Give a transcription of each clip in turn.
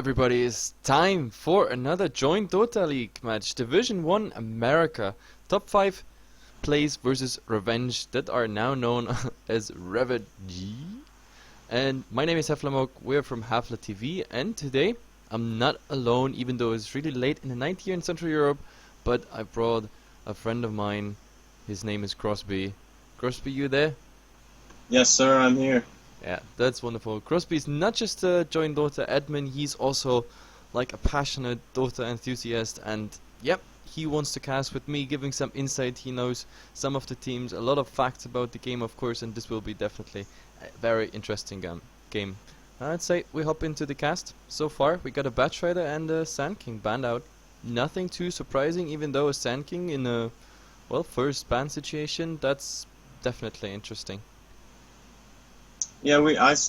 everybody, it's time for another joinDOTA League match. Division 1 America. Top 5 plays versus Revenge that are now known as Revenge. And my name is Heflatv, we're from Heflatv, and today I'm not alone, even though it's really late in the night here in Central Europe, but I brought a friend of mine. His name is Crosby. Crosby, you there? Yes, sir, I'm here. Yeah, that's wonderful. Crosby is not just a joinDOTA admin, he's also like a passionate Dota enthusiast, and yep, he wants to cast with me, giving some insight. He knows some of the teams, a lot of facts about the game, of course, and this will be definitely a very interesting game. I'd say we hop into the cast. So far, we got a Batch Rider and a Sand King banned out. Nothing too surprising, even though a Sand King in a, well, first ban situation, that's definitely interesting. Yeah,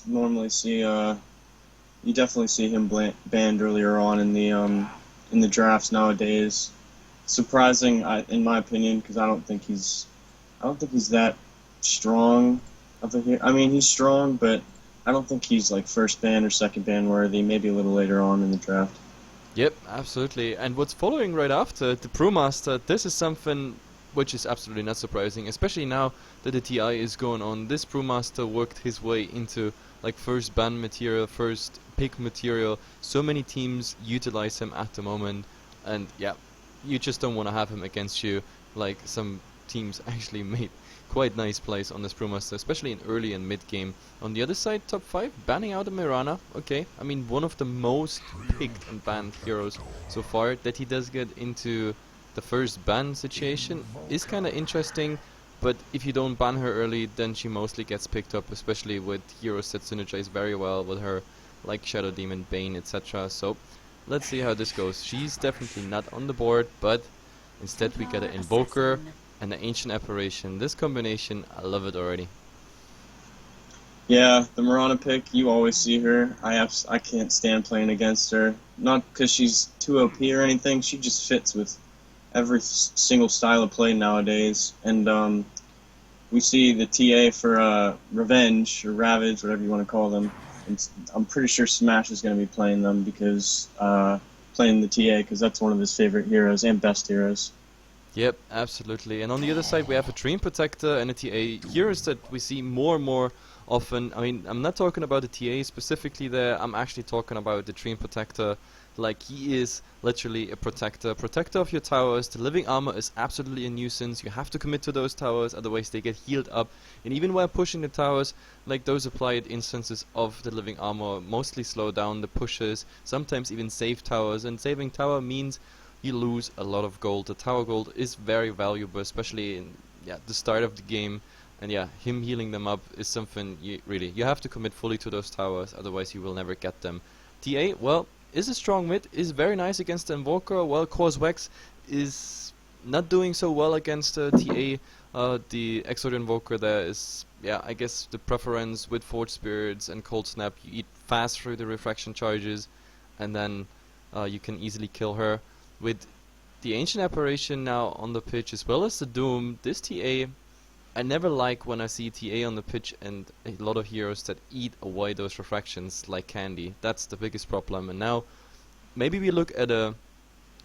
normally see you definitely see him banned earlier on in the drafts nowadays. Surprising, in my opinion, because I don't think he's that strong of a hero. I mean, he's strong, but I don't think he's like first ban or second ban worthy. Maybe a little later on in the draft. Yep, absolutely. And what's following right after the Brewmaster, this is something which is absolutely not surprising, especially now that the TI is going on. This Brewmaster worked his way into like first ban material, first pick material. So many teams utilize him at the moment, and yeah, you just don't want to have him against you. Like some teams actually made quite nice plays on this Brewmaster, especially in early and mid game. On the other side, top 5, banning out a Mirana. Okay, I mean, one of the most picked and banned heroes so far. That he does get into the first ban situation is kind of interesting, but if you don't ban her early, then she mostly gets picked up, especially with heroes that synergize very well with her, like Shadow Demon, Bane, etc. So let's see how this goes. She's definitely not on the board, but instead we get an Invoker and an Ancient Apparition. This combination, I love it already. Yeah, the Mirana pick, you always see her. I can't stand playing against her. Not because she's too OP or anything. She just fits with every single style of play nowadays. And we see the TA for Revenge or Ravage, whatever you want to call them. And I'm pretty sure Smash is going to be playing them because playing the TA because that's one of his favorite heroes and best heroes. Yep, absolutely. And on the other side, we have a Dream Protector and a TA. Heroes that we see more and more often. I mean, I'm not talking about the TA specifically there. I'm actually talking about the Dream Protector. Like, he is literally a protector of your towers. The living armor is absolutely a nuisance. You have to commit to those towers, otherwise they get healed up. And even while pushing the towers, like those applied instances of the living armor mostly slow down the pushes, sometimes even save towers. And saving tower means you lose a lot of gold. The tower gold is very valuable, especially in the start of the game. And yeah, him healing them up is something you have to commit fully to those towers, otherwise you will never get them. TA, well, is a strong mid, is very nice against the Invoker, while Corswex is not doing so well against TA. The Exort Invoker there is, I guess the preference with Forge Spirits and Cold Snap. You eat fast through the refraction charges, and then you can easily kill her. With the Ancient Apparition now on the pitch, as well as the Doom, this TA, I never like when I see TA on the pitch and a lot of heroes that eat away those refractions like candy. That's the biggest problem. And now, maybe we look at a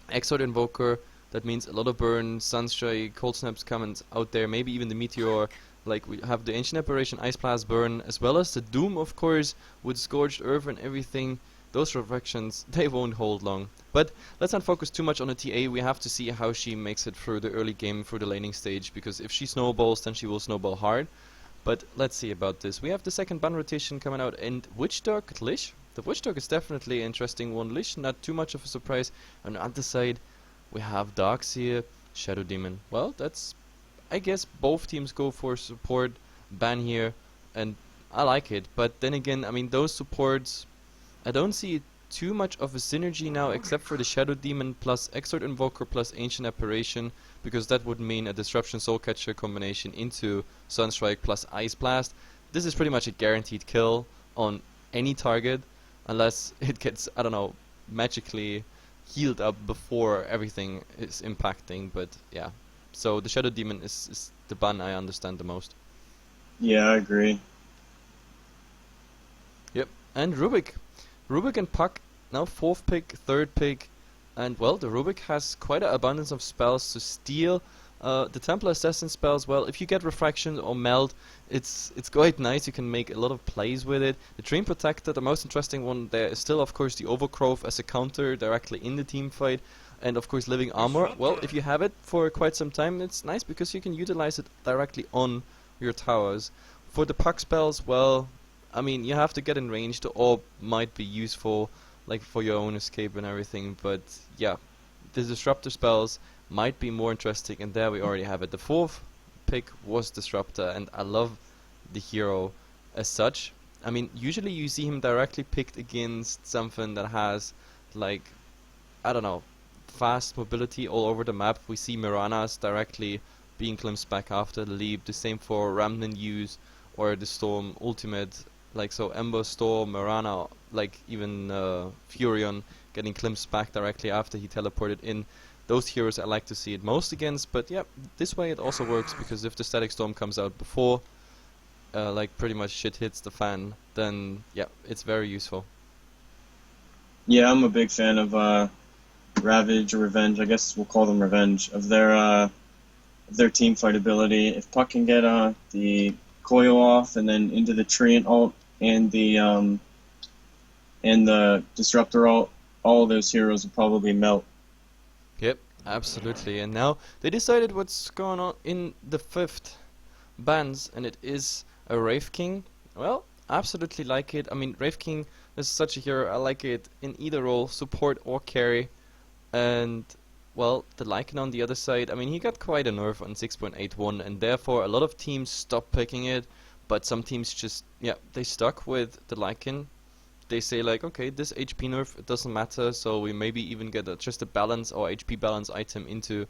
Exort Invoker. That means a lot of burn, Sunstrike, Cold Snaps coming out there, maybe even the Meteor. Like, we have the Ancient Apparition, Ice Blast, Burn, as well as the Doom, of course, with Scorched Earth and everything. Those refractions, they won't hold long. But let's not focus too much on the TA. We have to see how she makes it through the early game, through the laning stage, because if she snowballs, then she will snowball hard. But let's see about this. We have the second ban rotation coming out, and Witch Dog Lich. The Witch Dog is definitely an interesting one. Lich, not too much of a surprise. On the other side, we have Darkseer, Shadow Demon. Well, that's, I guess, both teams go for support ban here, and I like it. But then again, I mean, those supports, I don't see too much of a synergy now, except for the Shadow Demon plus Exort Invoker plus Ancient Apparition, because that would mean a Disruption Soulcatcher combination into Sunstrike plus Ice Blast. This is pretty much a guaranteed kill on any target, unless it gets, I don't know, magically healed up before everything is impacting. But yeah, so the Shadow Demon is the ban I understand the most. Yeah, I agree. Yep, and Rubik. Rubik and Puck now 4th pick, 3rd pick, and well, the Rubik has quite an abundance of spells to steal. The Templar Assassin spells, well, if you get Refraction or Meld, it's quite nice. You can make a lot of plays with it. The Dream Protector, the most interesting one there is still, of course, the Overgrowth as a counter directly in the team fight. And of course, Living Armor. Well, if you have it for quite some time, it's nice because you can utilize it directly on your towers. For the puck spells, well, I mean, you have to get in range. The orb might be useful, like for your own escape and everything, but yeah, the Disruptor spells might be more interesting, and there we already have it. The 4th pick was Disruptor, and I love the hero as such. I mean, usually you see him directly picked against something that has, like, I don't know, fast mobility all over the map. We see Miranas directly being glimpsed back after the leap. The same for Ramnan use or the Storm ultimate, like so Ember, Storm, Mirana, like even Furion getting glimpsed back directly after he teleported in. Those heroes I like to see it most against, but yeah, this way it also works because if the Static Storm comes out before like pretty much shit hits the fan, then yeah, it's very useful. Yeah, I'm a big fan of Ravage or Revenge. I guess we'll call them Revenge of their team fight ability. If Puck can get the coil off and then into the Treant ult and the Disruptor ult, all of those heroes will probably melt. Yep, absolutely. And now they decided what's going on in the 5th bans, and it is a Wraith King. Well, absolutely like it. I mean, Wraith King is such a hero. I like it in either role, support or carry. And well, the Lycan on the other side, I mean, he got quite a nerf on 6.81, and therefore a lot of teams stopped picking it, but some teams just, yeah, they stuck with the Lycan. They say like, okay, this HP nerf, it doesn't matter, so we maybe even get just a balance or HP balance item into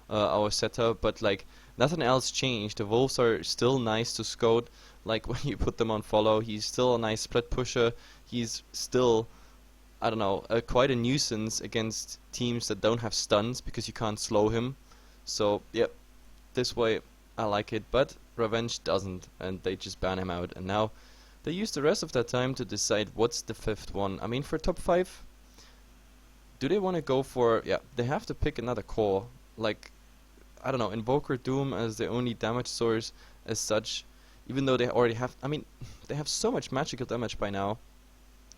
our setup, but like nothing else changed. The Wolves are still nice to scout, like when you put them on follow, he's still a nice split pusher, he's still, I don't know, quite a nuisance against teams that don't have stuns because you can't slow him. So yeah, this way I like it, but Revenge doesn't, and they just ban him out, and now they use the rest of that time to decide what's the 5th one. I mean, for top 5, do they want to go for... Yeah, they have to pick another core. Like, I don't know, Invoker Doom as the only damage source as such. Even though they already have... I mean, they have so much magical damage by now.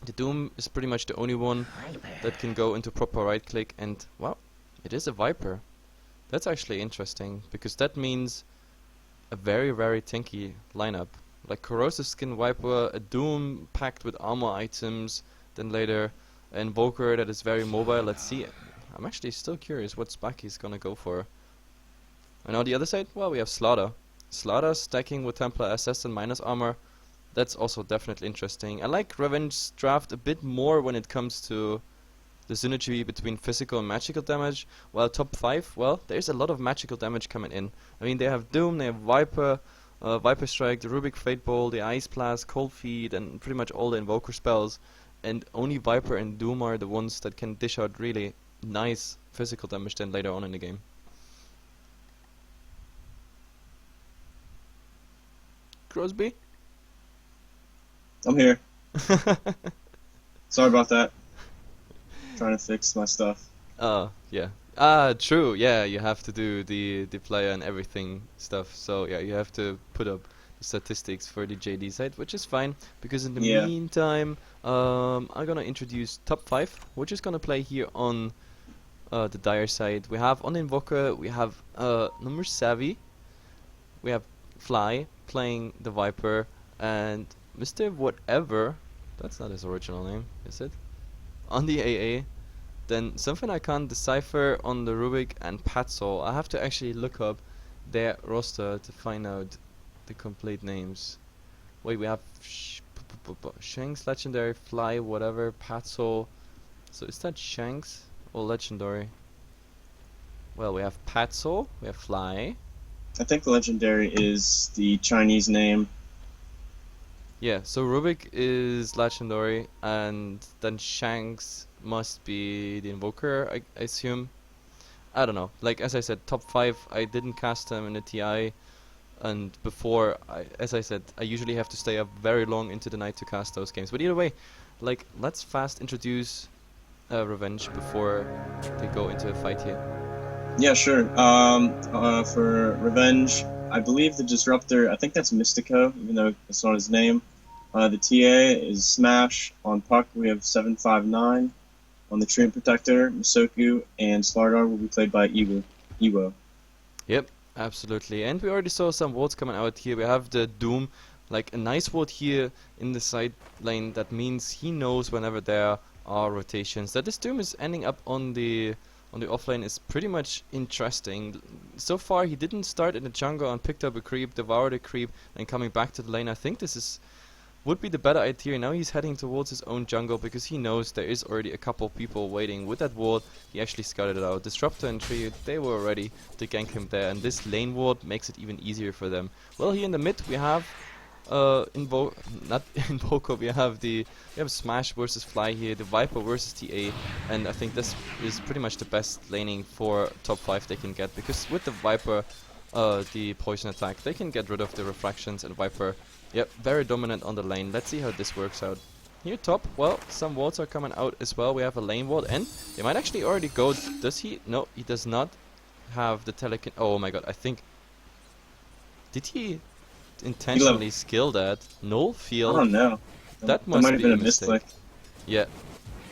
The Doom is pretty much the only one that can go into proper right click. And, well, it is a Viper. That's actually interesting, because that means a very, very tanky lineup. Like Corrosive Skin Viper, a Doom packed with armor items, then later an Invoker that is very mobile. Let's see. I'm actually still curious what spec he's gonna go for. And on the other side, well, we have Slaughter. Slaughter stacking with Templar SS and minus armor. That's also definitely interesting. I like Revenge's draft a bit more when it comes to the synergy between physical and magical damage. While top 5, well, there's a lot of magical damage coming in. I mean, they have Doom, they have Viper, Viper Strike, the Rubik Fate Bolt, the Ice Blast, Cold Feet, and pretty much all the Invoker spells. And only Viper and Doom are the ones that can dish out really nice physical damage then later on in the game. Crosby? I'm here. Sorry about that. Trying to fix my stuff. Yeah. True. Yeah, you have to do the player and everything stuff. So yeah, you have to put up the statistics for the JD site, which is fine because in the meantime, I'm gonna introduce top 5, which is gonna play here on the Dire side. We have on Invoker, we have number Savvy, we have Fly playing the Viper, and Mr. Whatever. That's not his original name, is it? On the AA. Then something I can't decipher on the Rubik and Patso. I have to actually look up their roster to find out the complete names. Wait, we have Shanks, Legendary, Fly, whatever, Patso. So is that Shanks or Legendary? Well, we have Patso, we have Fly. I think the Legendary is the Chinese name. Yeah, so Rubik is Legendary, and then Shanks must be the Invoker, I assume. I don't know. Like, as I said, top 5, I didn't cast them in the TI, and before, as I said, I usually have to stay up very long into the night to cast those games. But either way, like, let's fast introduce Revenge before they go into a fight here? Yeah, sure. For Revenge, I believe the Disruptor, I think that's Mystico, even though it's not his name. The TA is Smash. On Puck, we have 759. On the Treant Protector, Masoku and Slardar will be played by Iwo. Yep, absolutely. And we already saw some wards coming out here. We have the Doom, like a nice ward here in the side lane. That means he knows whenever there are rotations. That this Doom is ending up on the offlane is pretty much interesting. So far he didn't start in the jungle and picked up a creep, devoured a creep, and coming back to the lane. I think this would be the better idea. Now he's heading towards his own jungle because he knows there is already a couple people waiting with that ward. He actually scouted it out. Disruptor and Tree, they were ready to gank him there, and this lane ward makes it even easier for them. Well, here in the mid we have not Invoker, we have Smash versus Fly here, the Viper versus TA, and I think this is pretty much the best laning for top 5 they can get, because with the Viper, the poison attack, they can get rid of the refractions, and Viper, yep, very dominant on the lane. Let's see how this works out. Here top, well, some wards are coming out as well. We have a lane ward, and they might actually already go. Does he? No, he does not have the telekin. Oh my god, I think. Did he intentionally skill that? Null field? I don't know. That might must have be been a a mistake. misclick. Yeah.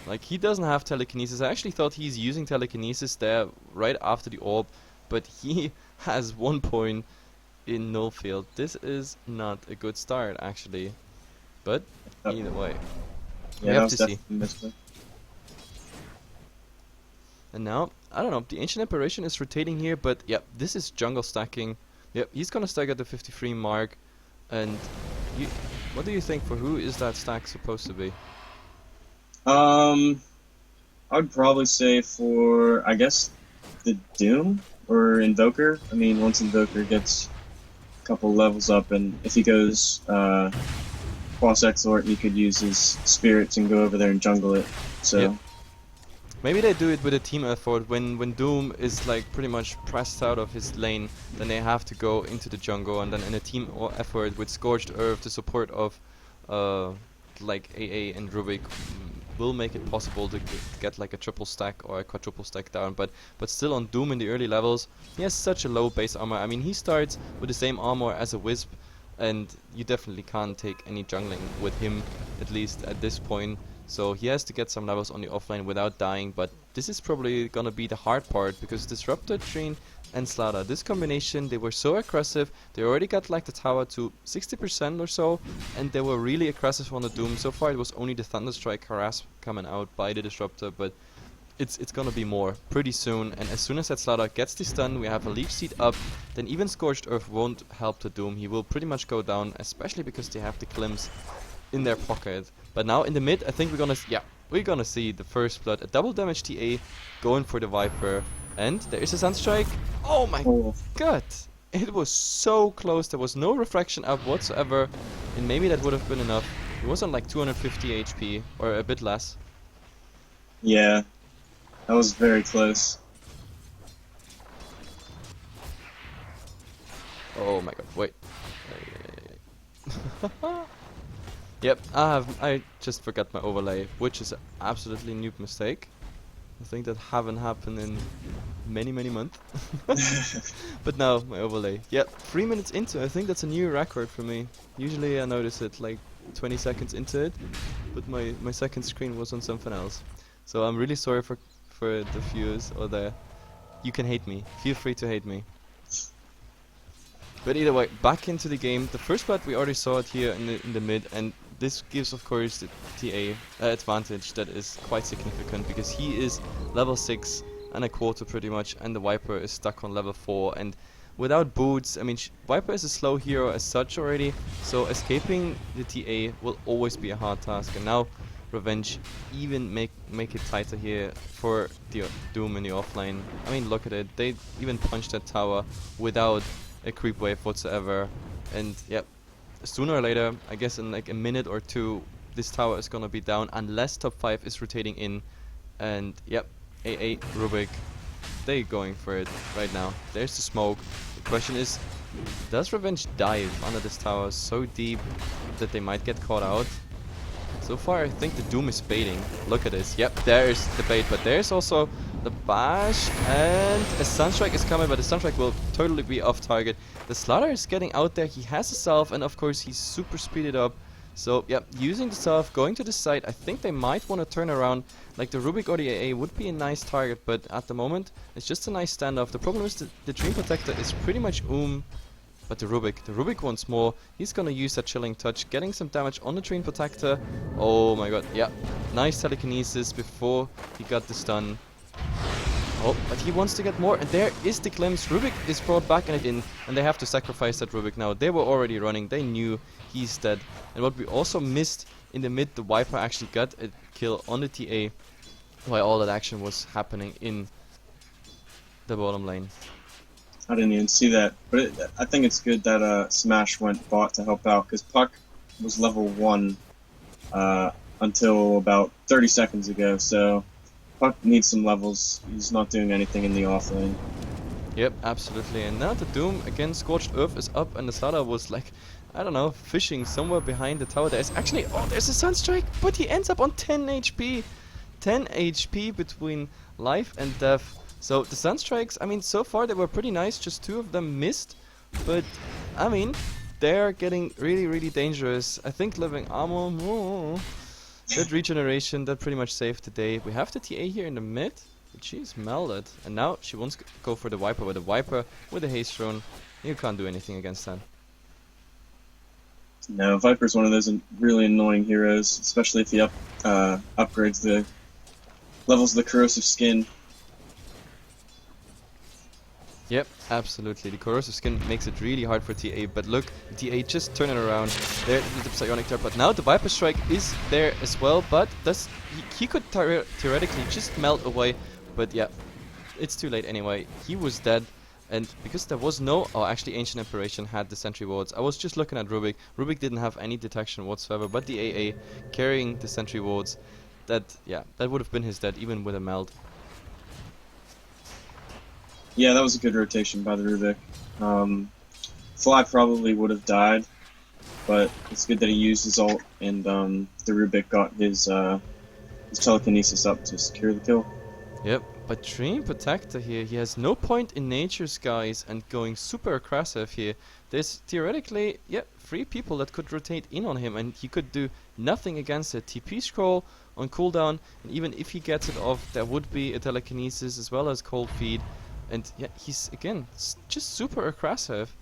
Like, he doesn't have telekinesis. I actually thought he's using telekinesis there right after the orb, but he has 1 point in null field. This is not a good start, actually. But either way, we Yeah, have that was to see. definitely a misclick. And now, I don't know, the Ancient Apparition is rotating here, but yep, this is jungle stacking. Yep, he's gonna stack at the 53 mark. And what do you think, for who is that stack supposed to be? I would probably say for, I guess, the Doom or Invoker. I mean, once Invoker gets a couple levels up, and if he goes Boss Exort, he could use his spirits and go over there and jungle it. So. Yep. Maybe they do it with a team effort. When Doom is like pretty much pressed out of his lane, then they have to go into the jungle, and then in a team effort with Scorched Earth, the support of like AA and Rubik will make it possible to get like a triple stack or a quadruple stack down. But still on Doom in the early levels, he has such a low base armor. I mean, he starts with the same armor as a Wisp, and you definitely can't take any jungling with him, at least at this point. So he has to get some levels on the offlane without dying, but this is probably gonna be the hard part, because Disruptor, Train and Slada, this combination, they were so aggressive. They already got like the tower to 60% or so, and they were really aggressive on the Doom. So far it was only the Thunderstrike harass coming out by the Disruptor, but it's gonna be more pretty soon. And as soon as that Slada gets the stun, we have a Leaf Seed up, then even Scorched Earth won't help the Doom. He will pretty much go down, especially because they have the Glimpse in their pocket. But now in the mid, I think we're gonna see the first blood. A double damage TA going for the Viper, and there is a Sunstrike. Oh my god! It was so close. There was no refraction up whatsoever, and maybe that would have been enough. It was on like 250 HP or a bit less. Yeah, that was very close. Oh my god! Wait. Yep, I just forgot my overlay, which is absolutely noob mistake. I think that haven't happened in many months. But now my overlay. Yep, 3 minutes into, I think that's a new record for me. Usually I notice it like 20 seconds into it, but my second screen was on something else. So I'm really sorry for the viewers or the. You can hate me. Feel free to hate me. But either way, back into the game. The first part we already saw it here in the mid, and this gives of course the TA advantage that is quite significant, because he is level 6 and a quarter pretty much, and the Viper is stuck on level 4, and without boots, I mean, Viper is a slow hero as such already, so escaping the TA will always be a hard task. And now Revenge even make it tighter here for the Doom in the offlane. I mean, look at it, they even punched that tower without a creep wave whatsoever, and yep, sooner or later, I guess in like a minute or two, this tower is gonna be down unless top 5 is rotating in. And yep, AA, Rubik, they going for it right now. There's the smoke. The question is, does Revenge dive under this tower so deep that they might get caught out? So far, I think the Doom is baiting. Look at this. Yep, there's the bait, but there's also the bash, and a Sunstrike is coming, but the Sunstrike will totally be off target. The Slaughter is getting out there. He has a Self, and of course, he's super speeded up. So, yeah, using the Self, going to the side. I think they might want to turn around. Like, the Rubik or the AA would be a nice target, but at the moment, it's just a nice standoff. The problem is that the Dream Protector is pretty much but the Rubik once more, he's gonna use that Chilling Touch, getting some damage on the Dream Protector. Oh my god, yeah. Nice telekinesis before he got the stun. Oh, but he wants to get more, and there is the glimpse. Rubik is brought back in, and they have to sacrifice that Rubik now. They were already running, they knew he's dead. And what we also missed in the mid, the Viper actually got a kill on the TA while all that action was happening in the bottom lane. I didn't even see that, but I think it's good that Smash went bot to help out, because Puck was level 1 until about 30 seconds ago, so Puck needs some levels. He's not doing anything in the off lane. Yep, absolutely. And now the Doom, again, Scorched Earth is up, and the Slaughter was like, I don't know, fishing somewhere behind the tower. There's actually, oh, there's a Sunstrike, but he ends up on 10 HP. 10 HP between life and death. So the Sunstrikes, I mean, so far they were pretty nice, just 2 of them missed, but I mean, they're getting really, really dangerous. I think Living Armor, that regeneration, that pretty much saved the day. We have the TA here in the mid, but she's melded, and now she wants to go for the Viper, with the Viper, with the Haste Throne, you can't do anything against that. No, Viper's one of those really annoying heroes, especially if he upgrades the levels of the Corrosive Skin. Yep, absolutely. The Corrosive Skin makes it really hard for TA, but look, TA just turning around. There, the Psionic there, but now the Viper Strike is there as well, but he could theoretically just melt away, but yeah, it's too late anyway. He was dead, and because there was no... Oh, actually, Ancient Inspiration had the Sentry Wards. I was just looking at Rubik. Rubik didn't have any detection whatsoever, but the AA carrying the Sentry Wards, that would have been his dead, even with a meld. Yeah, that was a good rotation by the Rubik. Fly probably would have died, but it's good that he used his ult, and the Rubik got his telekinesis up to secure the kill. Yep, but Dream Protector here, he has no point in Nature Skies and going super aggressive here. There's theoretically, 3 people that could rotate in on him, and he could do nothing against it. TP Scroll on cooldown, and even if he gets it off, there would be a telekinesis as well as Cold Feet. And yeah, he's again just super aggressive.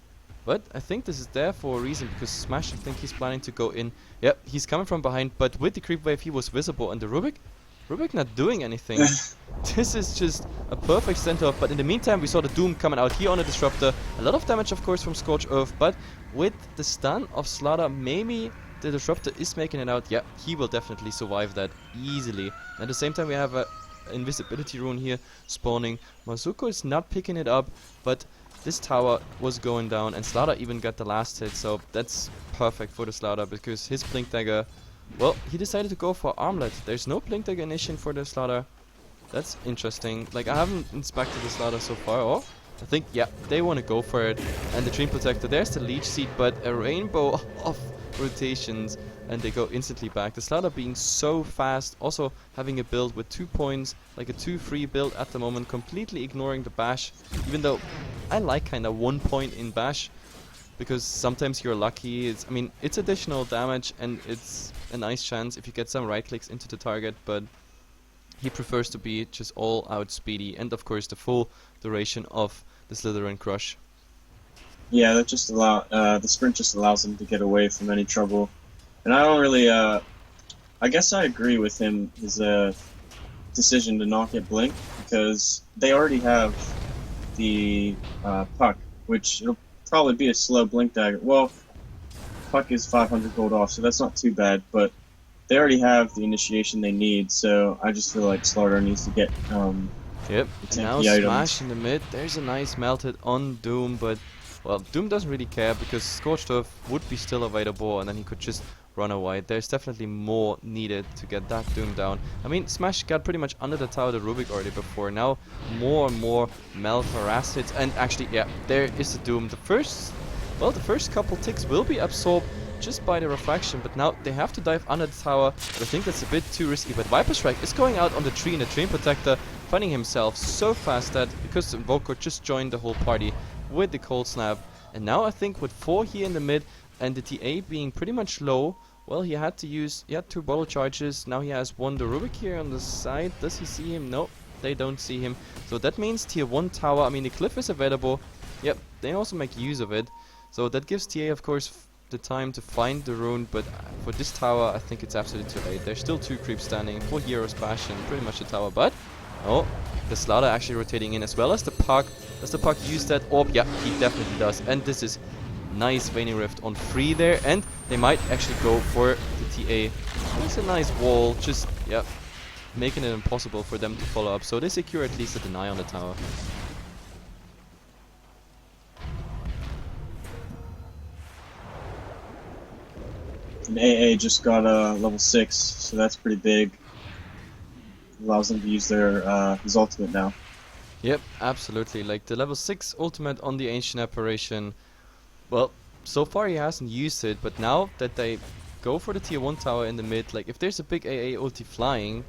But I think this is there for a reason, because Smash, I think he's planning to go in. Yep, he's coming from behind, but with the creep wave he was visible, and the Rubik not doing anything. This is just a perfect send-off, but in the meantime we saw the Doom coming out here on the Disruptor. A lot of damage of course from Scorched Earth, but with the stun of Slaughter, maybe the Disruptor is making it out. Yeah, he will definitely survive that easily. At the same time we have a invisibility rune here spawning. Mazuko is not picking it up, but this tower was going down, and Slaughter even got the last hit, so that's perfect for the Slaughter, because his Blink Dagger, well, he decided to go for Armlet. There's no Blink Dagger initiation for the Slaughter. That's interesting. Like, I haven't inspected the Slaughter so far. Oh, I think, yeah, they want to go for it. And the Dream Protector, there's the Leech Seed, but a rainbow of rotations, and they go instantly back. The Slaughter being so fast, also having a build with 2 points, like a 2-3 build at the moment, completely ignoring the bash, even though I like kind of 1 point in bash, because sometimes you're lucky. I mean, it's additional damage, and it's a nice chance if you get some right clicks into the target, but he prefers to be just all out speedy, and of course the full duration of the Slytherin Crush. Yeah, that just the sprint just allows him to get away from any trouble. And I don't really, I guess I agree with him, his decision to not get Blink, because they already have the Puck, which it'll probably be a slow Blink Dagger. Well, Puck is 500 gold off, so that's not too bad, but they already have the initiation they need, so I just feel like Slaughter needs to get yep, now Smash in the mid. There's a nice melted on Doom, but well, Doom doesn't really care, because Scorched Earth would be still available, and then he could just run away. There's definitely more needed to get that Doom down. I mean, Smash got pretty much under the tower of the Rubik already before. Now more and more melt harass hits, and actually, yeah, there is the Doom. The first couple ticks will be absorbed, just by the refraction, but now they have to dive under the tower. But I think that's a bit too risky, but Viper Strike is going out on the tree in the Train Protector, finding himself so fast that, because Invoker just joined the whole party with the Cold Snap, and now I think with 4 here in the mid, and the TA being pretty much low, well, he had 2 bottle charges, now he has 1 the Rubik here on the side. Does he see him? No, they don't see him. So that means tier 1 tower, I mean the cliff is available, yep, they also make use of it. So that gives TA, of course, the time to find the rune, but for this tower, I think it's absolutely too late. There's still 2 creeps standing, 4 heroes bashing, pretty much the tower, but oh, the Slaughter actually rotating in as well as the Puck. Does the Puck use that orb? Yeah, he definitely does. And this is nice Veiny Rift on 3 there, and they might actually go for the TA. It's a nice wall, just, yeah, making it impossible for them to follow up. So they secure at least a deny on the tower. And AA just got level 6, so that's pretty big. Allows them to use their his ultimate now. Yep, absolutely. Like the level 6 ultimate on the Ancient Apparition. Well, so far he hasn't used it, but now that they go for the tier 1 tower in the mid, like if there's a big AA ulti flying,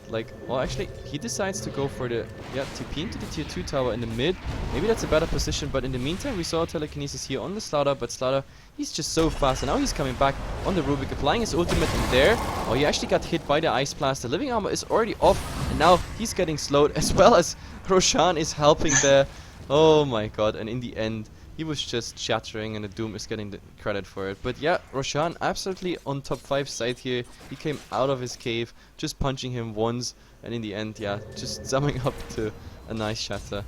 like, well actually he decides to go for the, yeah, TP into the tier 2 tower in the mid. Maybe that's a better position, but in the meantime we saw telekinesis here on the Slaughter, but Slaughter, he's just so fast, and now he's coming back on the Rubik, applying his ultimate in there. Oh, he actually got hit by the Ice Blast. The living armor is already off, and now he's getting slowed, as well as Roshan is helping there. Oh my god, and in the end, he was just shattering, and the Doom is getting the credit for it. But yeah, Roshan absolutely on top 5 side here. He came out of his cave, just punching him once, and in the end, yeah, just summing up to a nice shatter.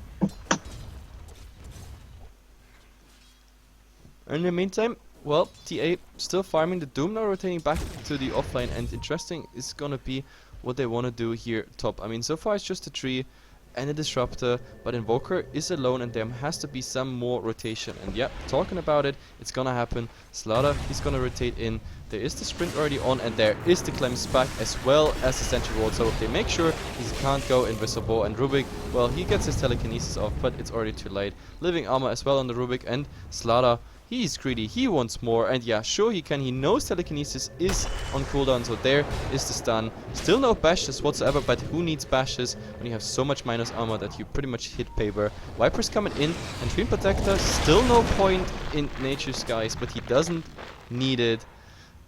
In the meantime, well, TA still farming the Doom, now rotating back to the offline, and interesting is gonna be what they want to do here top. I mean, so far it's just a tree and a Disruptor, but Invoker is alone and there has to be some more rotation. And yeah, talking about it, it's gonna happen. Slaughter, he's gonna rotate in. There is the sprint already on, and there is the Clems back as well as the Sentry Wall. So if they make sure he can't go invisible, and Rubik, well, he gets his telekinesis off, but it's already too late. Living armor as well on the Rubik, and Slaughter, he's greedy, he wants more, and yeah, sure he can, he knows telekinesis is on cooldown, so there is the stun. Still no bashes whatsoever, but who needs bashes when you have so much minus armor that you pretty much hit paper. Viper's coming in, and Dream Protector, still no point in Nature's Skies, but he doesn't need it.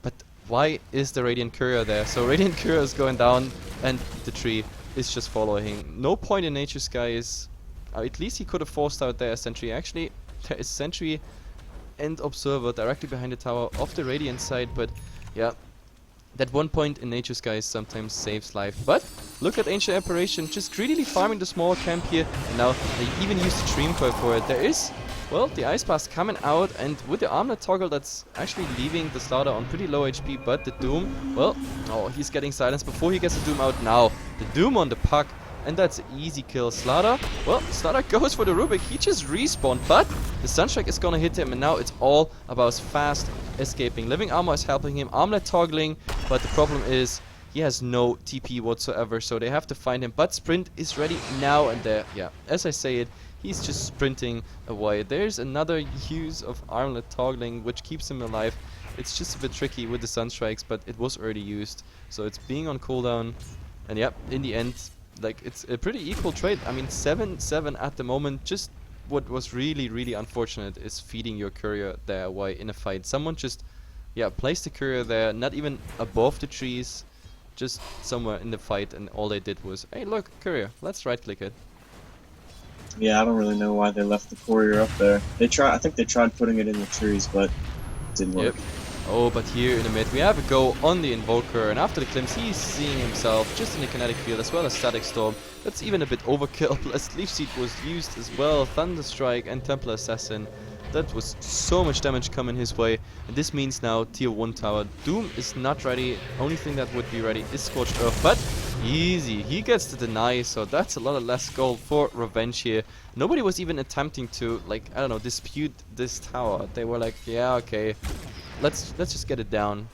But why is the Radiant Courier there? So Radiant Courier is going down, and the tree is just following. No point in Nature's Skies. At least he could have forced out there a Sentry. Actually, there is Sentry and Observer directly behind the tower of the Radiant side, but yeah, that 1 point in Nature's Skies sometimes saves life. But look at Ancient Apparition, just greedily farming the small camp here, and now they even use the Dream Coil for it. There is, well, the Ice Blast coming out, and with the Armlet toggle that's actually leaving the Slaughter on pretty low HP, but the Doom, well, oh, he's getting silenced before he gets the Doom out. Now the Doom on the Puck, and that's an easy kill. Slaughter, well, Slaughter goes for the Rubik, he just respawned, but the Sunstrike is gonna hit him, and now it's all about fast escaping. Living armor is helping him, Armlet toggling, but the problem is he has no TP whatsoever, so they have to find him. But Sprint is ready now and there. Yeah, as I say it, he's just sprinting away. There's another use of Armlet toggling, which keeps him alive. It's just a bit tricky with the Sunstrikes, but it was already used, so it's being on cooldown. And yeah, in the end, like, it's a pretty equal trade. I mean, 7-7 at the moment. Just what was really, really unfortunate is feeding your courier there while in a fight. Someone just, yeah, placed the courier there, not even above the trees, just somewhere in the fight, and all they did was, hey, look, courier, let's right-click it. Yeah, I don't really know why they left the courier up there. I think they tried putting it in the trees, but it didn't work. Yep. Oh, but here in the mid we have a go on the Invoker, and after the Glimpse he's seeing himself just in the kinetic field as well as Static Storm. That's even a bit overkill, plus Leaf Seed was used as well, Thunder Strike and Templar Assassin. That was so much damage coming his way, and this means now tier 1 tower. Doom is not ready, only thing that would be ready is Scorched Earth, but easy, he gets the deny, so that's a lot of less gold for Revenge here. Nobody was even attempting to, like, I don't know, dispute this tower. They were like, yeah, okay, let's just get it down.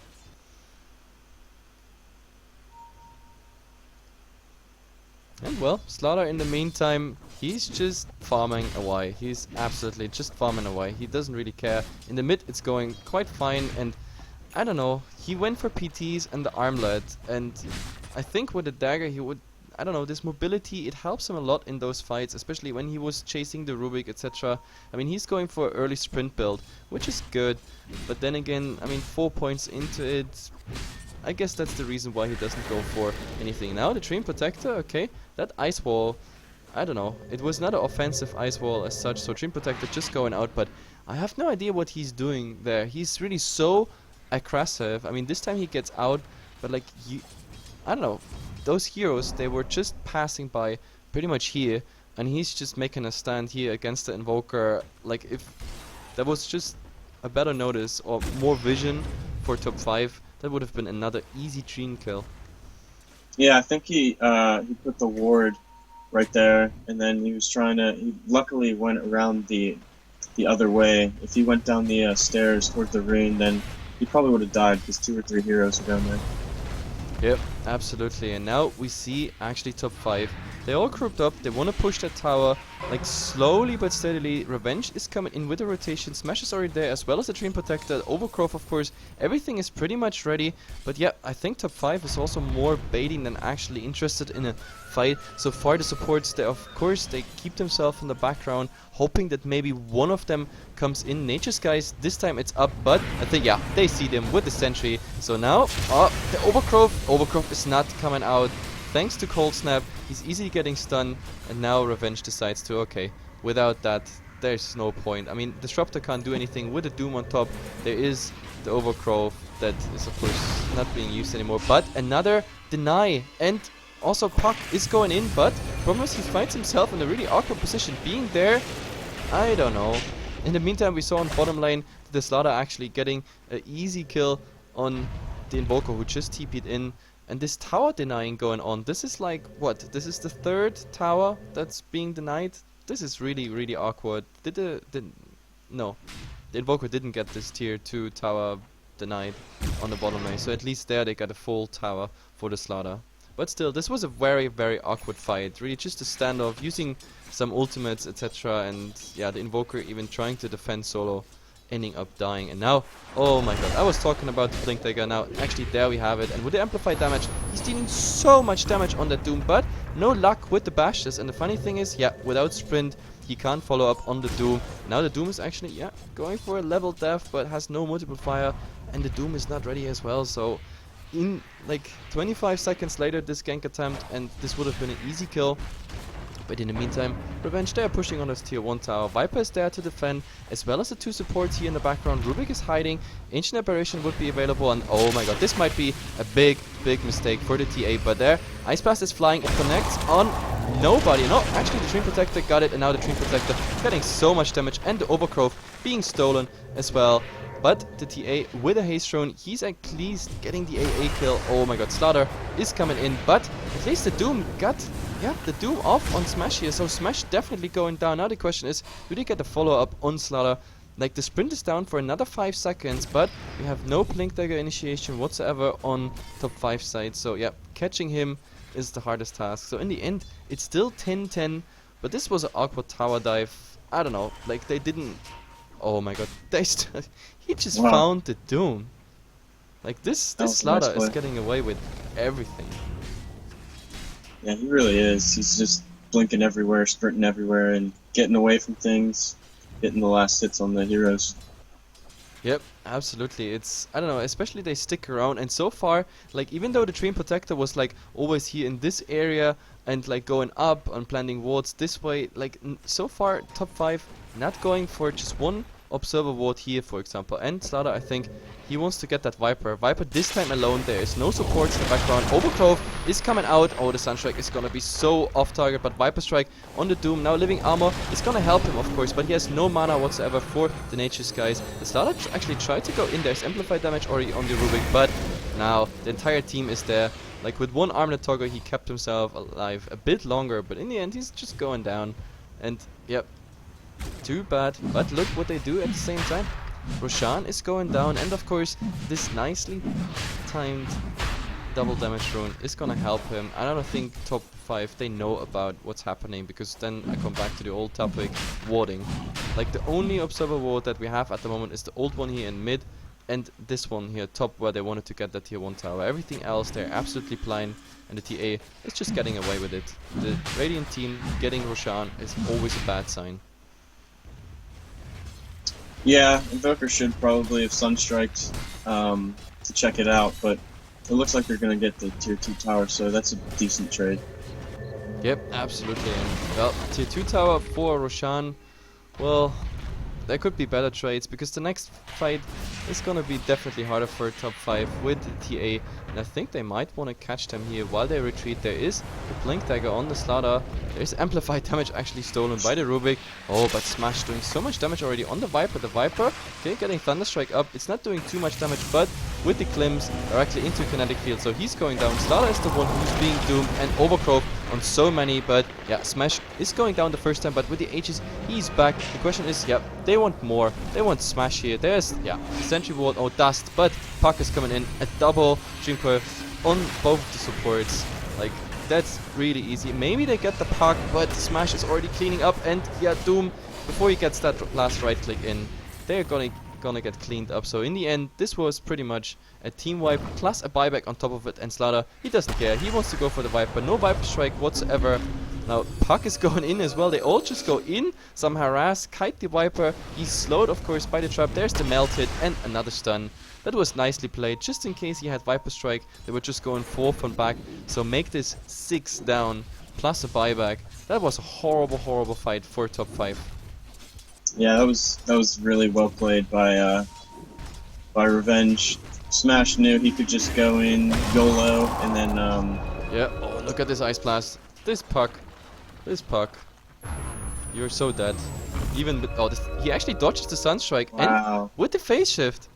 And well, Slaughter in the meantime, he's just farming away. He's absolutely just farming away. He doesn't really care. In the mid it's going quite fine, and I don't know, he went for PTs and the armlet, and I think with the dagger he would, I don't know, this mobility, it helps him a lot in those fights, especially when he was chasing the Rubik, etc. I mean, he's going for early sprint build, which is good, but then again, I mean, 4 points into it, I guess that's the reason why he doesn't go for anything. Now the Dream Protector, okay, that ice wall, I don't know, it was not an offensive ice wall as such, so Dream Protector just going out, but I have no idea what he's doing there. He's really so aggressive. I mean, this time he gets out, but like, I don't know, those heroes, they were just passing by pretty much here, and he's just making a stand here against the Invoker. Like, if there was just a better notice or more vision for top 5, that would have been another easy Gene kill. Yeah, I think he put the ward right there, and then he was trying to. He luckily went around the other way. If he went down the stairs towards the ring, then he probably would have died because 2 or 3 heroes are down there. Yep, absolutely. And now we see actually top 5. They all grouped up. They want to push that tower, like slowly but steadily. Revenge is coming in with the rotation. Smash is already there, as well as the Dream Protector. Overgrowth, of course. Everything is pretty much ready. But yeah, I think top 5 is also more baiting than actually interested in a fight. So far, the supports, they of course they keep themselves in the background, hoping that maybe one of them comes in. Nature Skies, this time it's up, but I think yeah, they see them with the sentry. So now, the Overgrowth is not coming out. Thanks to Cold Snap, he's easily getting stunned, and now Revenge decides to, okay, without that, there's no point. I mean, Disruptor can't do anything with the Doom on top. There is the Overgrowth that is, of course, not being used anymore, but another deny, and also Puck is going in, but problem is he finds himself in a really awkward position. Being there, I don't know. In the meantime, we saw on bottom lane the Slaughter actually getting an easy kill on the Invoker who just TP'd in. And this tower denying going on, this is like, what? This is the 3rd tower that's being denied? This is really, really awkward. No. The Invoker didn't get this tier 2 tower denied on the bottom lane. So at least there they got a full tower for the Slaughter. But still, this was a very, very awkward fight. Really just a standoff, using some ultimates, etc. And yeah, the Invoker even trying to defend solo, ending up dying. And now, oh my god, I was talking about the Blink Dagger. Now actually there we have it, and with the amplified damage he's dealing so much damage on that Doom, but no luck with the bashes. And the funny thing is, yeah, without sprint he can't follow up on the Doom. Now the Doom is actually, yeah, going for a level death, but has no multiple fire, and the Doom is not ready as well. So in like 25 seconds later, this gank attempt, and this would have been an easy kill. But in the meantime, Revenge, they are pushing on this tier 1 tower. Viper is there to defend, as well as the 2 supports here in the background. Rubik is hiding, Ancient Apparition would be available, and oh my god, this might be a big, big mistake for the TA. But there, Ice Blast is flying, it connects on nobody. No, actually the Dream Protector got it, and now the Dream Protector getting so much damage, and the Overgrowth being stolen as well. But the TA with a haste drone, he's at least getting the AA kill. Oh my god, Slaughter is coming in, but at least the Doom got, yeah, the Doom off on Smash here. So Smash definitely going down. Now the question is, do they get the follow-up on Slaughter? Like, the sprint is down for another 5 seconds, but we have no Blink Dagger initiation whatsoever on top 5 side. So yeah, catching him is the hardest task. So in the end, it's still 10-10, but this was an awkward tower dive. I don't know, like they didn't... Oh my god, he just found the Doom. Like this Slaughter is getting away with everything. Yeah, he really is. He's just blinking everywhere, sprinting everywhere, and getting away from things, getting the last hits on the heroes. Yep, absolutely. It's, I don't know, especially they stick around, and so far, like, even though the Dream Protector was like always here in this area and like going up and planting wards this way, like so far top 5 not going for just one observer ward here, for example. And Slaughter, I think he wants to get that Viper. Viper this time alone, there is no supports in the background. Overgrowth is coming out. Oh, the Sunstrike is gonna be so off target, but Viper Strike on the Doom. Now Living Armor is gonna help him, of course, but he has no mana whatsoever for the Nature Skies. The Slaughter actually tried to go in. There's amplified damage already on the Rubik, but now the entire team is there. Like with one Armlet Toggle, he kept himself alive a bit longer, but in the end, he's just going down. And yep, too bad. But look what they do at the same time. Roshan is going down, and of course, this nicely timed double damage rune is gonna help him. I don't think top 5 they know about what's happening, because then I come back to the old topic, warding. Like the only observer ward that we have at the moment is the old one here in mid, and this one here, top, where they wanted to get that tier 1 tower. Everything else, they're absolutely blind, and the TA is just getting away with it. The Radiant team getting Roshan is always a bad sign. Yeah, Invoker should probably have Sunstriked to check it out, but it looks like they're going to get the tier 2 tower, so that's a decent trade. Yep, absolutely. And, well, tier 2 tower for Roshan, well, there could be better trades, because the next fight is gonna be definitely harder for top 5 with TA, and I think they might want to catch them here while they retreat. There is the Blink Dagger on the Slaughter. There's amplified damage actually stolen by the Rubik. Oh, but Smash doing so much damage already on the Viper. The Viper, okay, getting Thunderstrike up. It's not doing too much damage, but with the Klims directly into kinetic field, so he's going down. Slaughter is the one who's being doomed, and Overgrowth on so many, but yeah, Smash is going down the first time, but with the Aegis, he's back. The question is, yeah, they want more. They want Smash here. There's, yeah, Sentry Ward or Dust, but Puck is coming in. A double Dream Coil on both of the supports. Like, that's really easy. Maybe they get the Puck, but Smash is already cleaning up, and yeah, Doom, before he gets that last right click in, they're gonna get cleaned up. So in the end, this was pretty much a team wipe plus a buyback on top of it, and Slaughter, he doesn't care. He wants to go for the Viper. No Viper strike whatsoever. Now Puck is going in as well. They all just go in. Some harass, kite the Viper. He's slowed, of course, by the trap. There's the melt hit and another stun. That was nicely played. Just in case he had Viper strike, they were just going 4 from back. So make this 6 down plus a buyback. That was a horrible, horrible fight for top 5. Yeah, that was really well played by Revenge. Smash knew he could just go in YOLO and then yeah. Oh, look at this Ice Blast. This Puck. You're so dead. Even with, oh, he actually dodges the Sunstrike. Wow. And with the phase shift.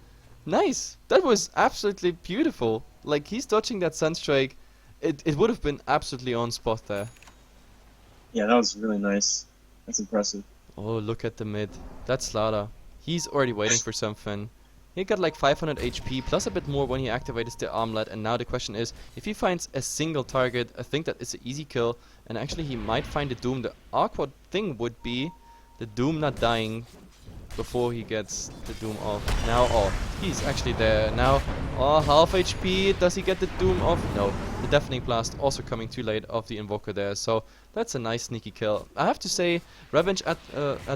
Nice. That was absolutely beautiful. Like, he's dodging that Sunstrike. It would have been absolutely on spot there. Yeah, that was really nice. That's impressive. Oh, look at the mid. That's Slaughter. He's already waiting for something. He got like 500 HP plus a bit more when he activated the armlet, and now the question is, if he finds a single target, I think that is an easy kill, and actually he might find the Doom. The awkward thing would be the Doom not dying before he gets the Doom off. Now, oh, he's actually there. Now, oh, half HP. Does he get the Doom off? No. The Deafening Blast also coming too late off the Invoker there, so that's a nice sneaky kill. I have to say, Revenge at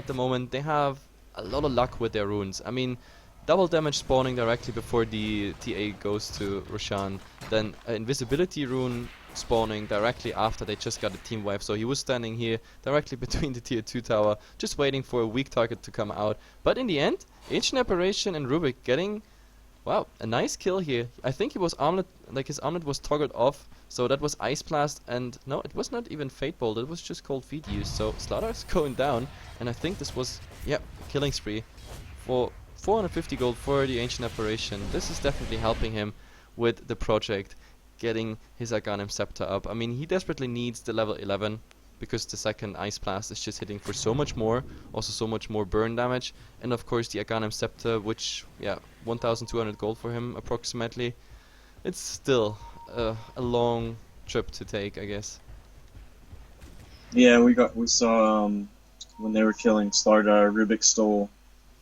the moment, they have a lot of luck with their runes. I mean, double damage spawning directly before the TA goes to Roshan, then invisibility rune spawning directly after they just got a team wipe. So he was standing here directly between the tier 2 tower, just waiting for a weak target to come out. But in the end, Ancient Apparition and Rubik getting, wow, a nice kill here. I think he was armlet, like his armlet was toggled off, so that was Ice Blast, and no, it was not even Fate Bolt, it was just Cold Feet used. So Slaughter is going down, and I think this was, yeah, killing spree for 450 gold for the Ancient Apparition. This is definitely helping him with the project, getting his Aghanim Scepter up. I mean, he desperately needs the level 11, because the second Ice Blast is just hitting for so much more, also so much more burn damage, and of course the Aghanim Scepter, which, yeah, 1,200 gold for him approximately. It's still a long trip to take, I guess. Yeah, we saw when they were killing Slardar, Rubik stole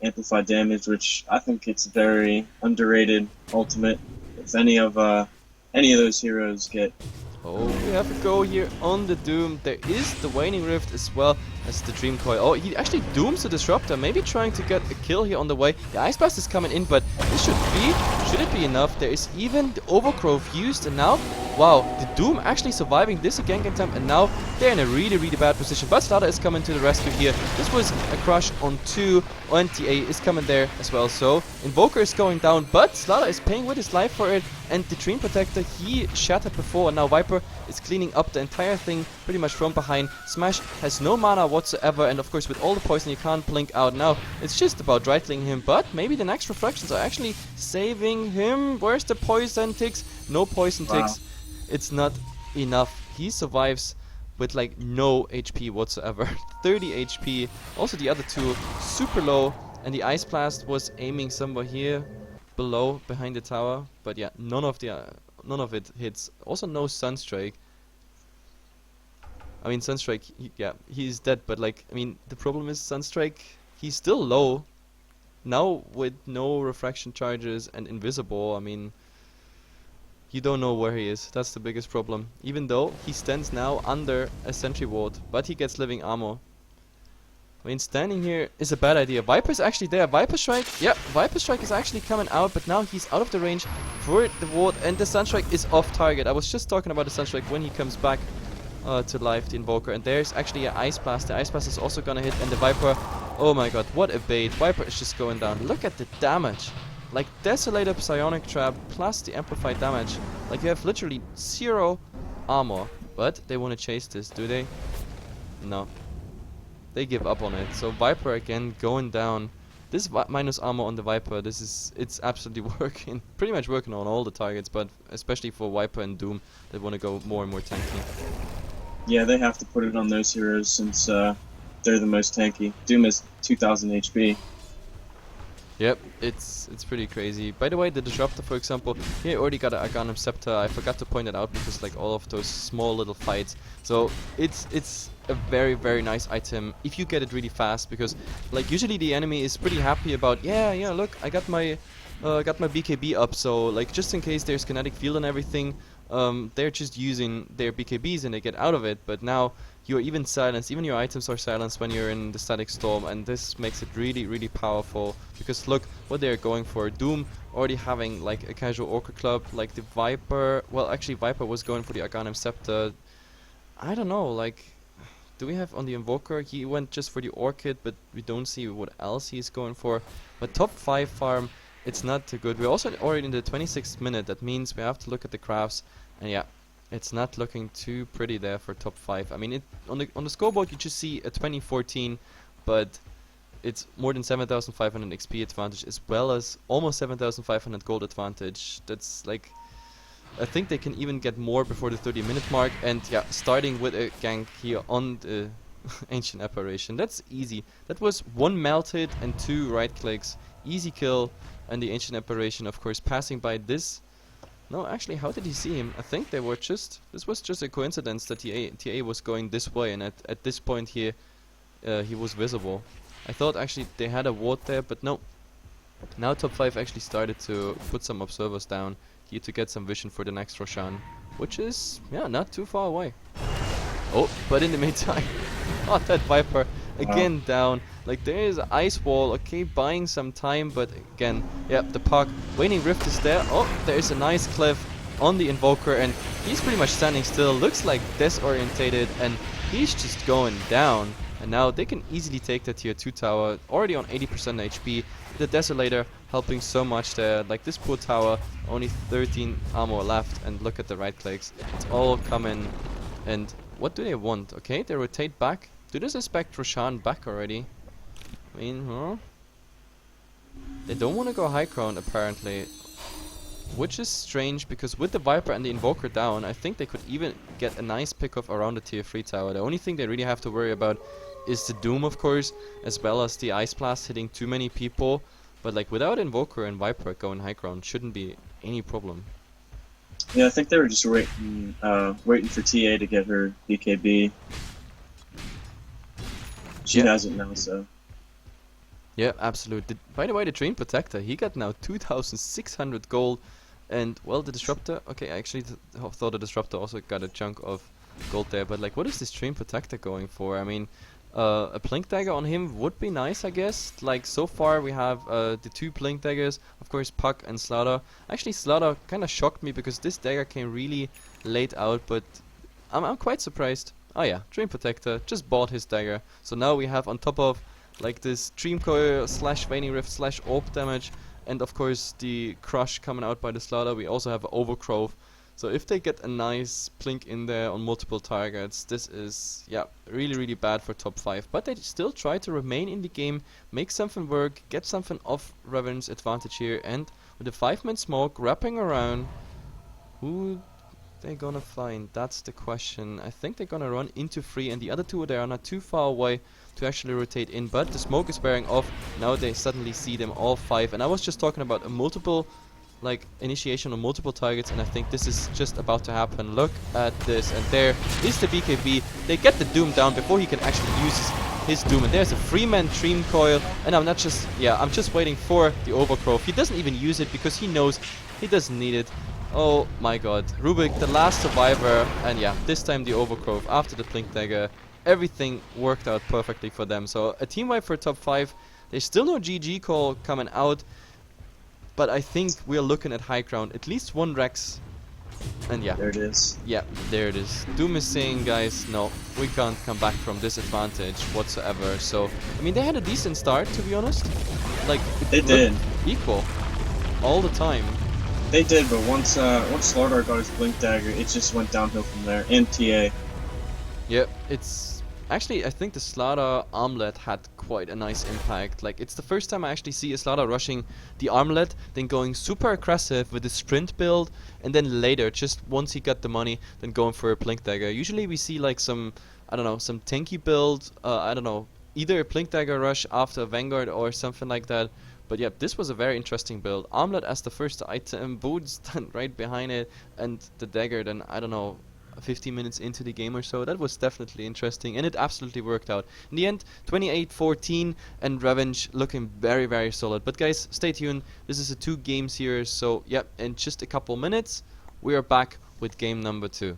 amplified damage, which I think it's very underrated ultimate. If any of those heroes get. Oh, we have a go here on the Doom. There is the Waning Rift as well as the Dream Coil. Oh, he actually dooms the Disruptor, maybe trying to get a kill here on the way. The Ice Blast is coming in, but this should it be enough? There is even the Overgrowth used, and now, wow, the Doom actually surviving this again attempt, and now they're in a really, really bad position. But Slaughter is coming to the rescue here. This was a crush on 2, and TA is coming there as well. So, Invoker is going down, but Slaughter is paying with his life for it, and the Dream Protector, he shattered before, and now Viper is cleaning up the entire thing pretty much from behind. Smash has no mana whatsoever, and of course with all the poison you can't blink out. Now it's just about right-clicking him, but maybe the next reflections are actually saving him. Where's the poison ticks? No poison ticks. It's not enough. He survives with like no HP whatsoever. 30 HP. Also the other two super low, and the Ice Blast was aiming somewhere here below, behind the tower, but yeah, none of it hits. Also no Sunstrike. I mean, Sunstrike, he's dead, but like, I mean, the problem is Sunstrike, he's still low. now with no refraction charges and invisible, I mean, you don't know where he is. That's the biggest problem. Even though he stands now under a sentry ward, but he gets living armor. I mean, standing here is a bad idea. Viper's actually there. Viper Strike, yeah, Viper Strike is actually coming out, but now he's out of the range for the ward, and the Sunstrike is off target. I was just talking about the Sunstrike when he comes back to life, the Invoker, and there's actually an Ice Blast. The Ice Blast is also gonna hit, and the Viper, oh my god, what a bait. Viper is just going down. Look at the damage. Like, Desolator Psionic Trap plus the amplified damage. Like, you have literally 0 armor. But they want to chase this, do they? No. They give up on it. So Viper again going down. This minus armor on the Viper, it's absolutely working. Pretty much working on all the targets, but especially for Viper and Doom, they want to go more and more tanky. Yeah, they have to put it on those heroes since they're the most tanky. Doom is 2000 HP. Yep, it's pretty crazy. By the way, the Disruptor, for example, he already got an Arcanum Scepter. I forgot to point it out because like all of those small little fights. So it's a very, very nice item if you get it really fast, because like usually the enemy is pretty happy about, yeah, look, I got my BKB up, so like just in case there's kinetic field and everything, they're just using their BKBs and they get out of it. But now you're even silenced, even your items are silenced when you're in the static storm, and this makes it really, really powerful, because look what they're going for. Doom already having like a casual Orca Club, like the Viper, well actually Viper was going for the Arcanum Scepter. I don't know, like, do we have on the Invoker? He went just for the Orchid, but we don't see what else he's going for. But top 5 farm, it's not too good. We're also already in the 26th minute, that means we have to look at the crafts, and yeah, it's not looking too pretty there for top 5. I mean, on the scoreboard you just see a 2014, but it's more than 7,500 XP advantage, as well as almost 7,500 gold advantage. That's like, I think they can even get more before the 30-minute mark. And yeah, starting with a gank here on the Ancient Apparition, that's easy. That was 1 melted and 2 right clicks, easy kill. And the Ancient Apparition, of course, passing by this. No, actually, how did he see him? I think they were just, this was just a coincidence that TA was going this way, and at this point here, he was visible. I thought actually they had a ward there, but no. Now top 5 actually started to put some observers down here to get some vision for the next Roshan, which is, yeah, not too far away. Oh, but in the meantime, oh, that Viper again down. Like, there is an ice wall, okay, buying some time, but again, yeah, the puck, Waning Rift is there. Oh, there is a nice cliff on the Invoker, and he's pretty much standing still, looks like disorientated, and he's just going down. And now they can easily take the tier 2 tower, already on 80% HP. The Desolator helping so much there. Like, this poor tower, only 13 armor left, and look at the right clicks. It's all coming. And what do they want? Okay, they rotate back. Do they suspect Roshan back already? I mean, huh? They don't want to go high ground apparently. Which is strange, because with the Viper and the Invoker down, I think they could even get a nice pick-off around the tier 3 tower. The only thing they really have to worry about is the Doom, of course, as well as the Ice Blast hitting too many people. But like, without Invoker and Viper going high ground, shouldn't be any problem. Yeah, I think they were just waiting for TA to get her BKB. She has it now, so. Yeah, absolutely. By the way, the Train Protector, he got now 2,600 gold. And, well, the Disruptor, okay, I actually thought the Disruptor also got a chunk of gold there. But, like, what is this Train Protector going for? I mean, a Blink Dagger on him would be nice, I guess. Like, so far we have the 2 Blink Daggers, of course, Puck and Slaughter. Actually, Slaughter kind of shocked me because this dagger came really late out, but I'm quite surprised. Oh yeah, Train Protector, just bought his dagger. So now we have on top of like this Dream Coil / Waning Rift / Orb damage, and of course the Crush coming out by the Slaughter. We also have Overgrowth. So if they get a nice Blink in there on multiple targets, this is, yeah, really, really bad for top 5. But they still try to remain in the game, make something work, get something off Reven's advantage here, and with the 5-man smoke wrapping around, who they gonna find? That's the question. I think they're gonna run into 3, and the other 2 they are not too far away to actually rotate in, but the smoke is wearing off. Now they suddenly see them all 5, and I was just talking about a multiple like initiation on multiple targets, and I think this is just about to happen. Look at this, and there is the BKB. They get the Doom down before he can actually use his Doom, and there's a 3-man Dream Coil, and I'm just waiting for the Overgrowth. He doesn't even use it because he knows he doesn't need it. Oh my god, Rubik, the last survivor, and yeah, this time the Overgrowth after the Blink Dagger. Everything worked out perfectly for them. So a team wipe for top 5. There's still no GG call coming out, but I think we're looking at high ground. At least one Rex, and yeah. There it is. Yeah, there it is. Doom is saying, guys, no, we can't come back from this advantage whatsoever. So, I mean, they had a decent start, to be honest. Like, They did. Equal. All the time. They did, but once Slardar got his Blink Dagger, it just went downhill from there. And TA. Yeah, it's... Actually, I think the Slaughter Armlet had quite a nice impact. Like, it's the first time I actually see a Slaughter rushing the Armlet, then going super aggressive with the sprint build, and then later, just once he got the money, then going for a Blink Dagger. Usually we see like some, I don't know, some tanky build, I don't know, either a Blink Dagger rush after a Vanguard or something like that. But yeah, this was a very interesting build. Armlet as the first item, boots then right behind it, and the dagger then, I don't know, 15 minutes into the game or so. That was definitely interesting, and it absolutely worked out. In the end, 28-14, and Revenge looking very, very solid. But guys, stay tuned. This is a 2-game series, so yeah, in just a couple minutes, we are back with game number 2.